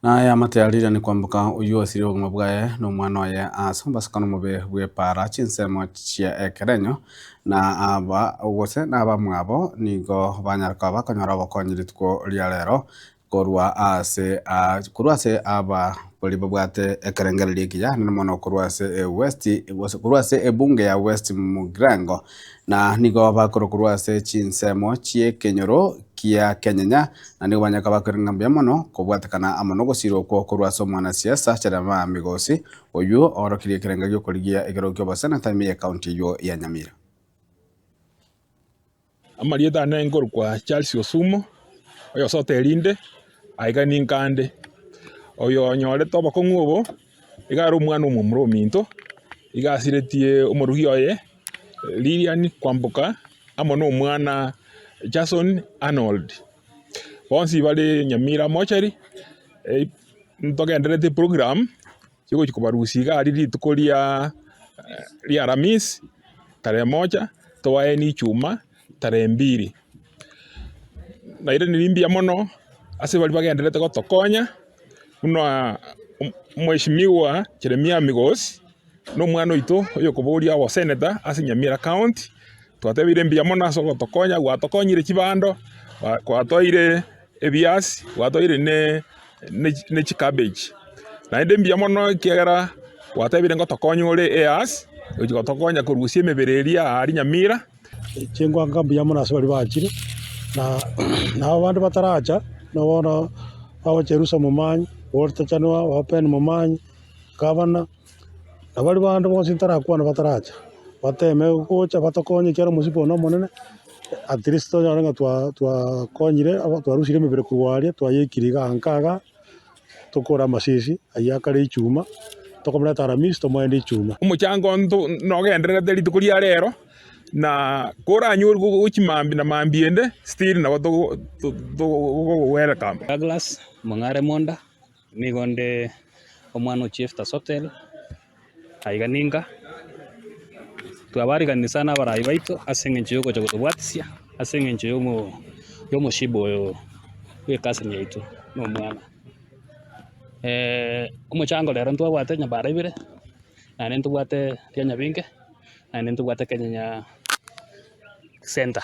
na ya matearire ni kwambuka uyu osiri obumwe bwaye n'omwana oye asombasika n'omubi bw'epara chinsemo chia ekerenyo na aba gose n'abamwe abo nigo banyaruka bakonyora obokonyiri tuko ria rero korwa ase aba bori babwate ekerengere rikiya n'omono korwa ase ebunge ya West Mugrango na nigo bakorwa ase chinsemo chie kenyoro kia kenyenya na nigo banyaka bakorengambia mono kobwatekana amono gosiro korwa ase omwana siasa Cherema Migosi oyu orokirie ekerenga giokorigia egero kio basenata ime county yo ya Nyamira amarieta nengorwa Charles Osumo oyo soterinde aiga ninkande oyo nyorete obokong'u obo igaro omwana omomura ominto igasiretie omorugi oye Lilian kwambuka amo n'omwana Jason Arnold bonsi bari Nyamira mochari ntogenderete program chigochi kubarusi igari rituko ria Alhamisi tarehe 1 twae ni chuma tarehe 2 na ire nirimbia mono ase bari bagenderete gotokonya muno mheshimiwa Cherema Migosi n'omwana oito oyo koboria abo senator ase Nyamira county twatebire mbia mono ase gotokonya gwatokonyire chibando gwatoire ebiasi gwatoire ne cabbage na inde mbia mono kiagera gwatebire ngotokonya ore eas oyo gotokonya korusia emebereria ari Nyamira chingwa ngambia mono ase bari bachire na abandi bataracha nabona abo Cherusa Momanyi Walter Chanwa Open Momanyi gavana abari bandi bonsi ntarakwana bataracha bateme gocha batokonye kero musipo no monene at least nyarenga twa konyire abo twarusire emebere kurwaria twayekiriga ankaga tukora masisi ayakare ichuma tokomreta Alhamisi tomoende ichuma omochango nogenderete rituko ria rero na koranyur gochimambi na mambiende still na to welcome Douglas Mongare Monda nigonde omwana chief Tasotel aiganinga twabariganisa n'abarai baito ase eng'encho yogocha gotobwatisia ase eng'encho y'omoshibo oyo bw'ekasi yaitu n'omwana omochango rero ntwabwate nyabara ibere naende ntobwate ria Nyabinge naende ntobwate Kenyenya Center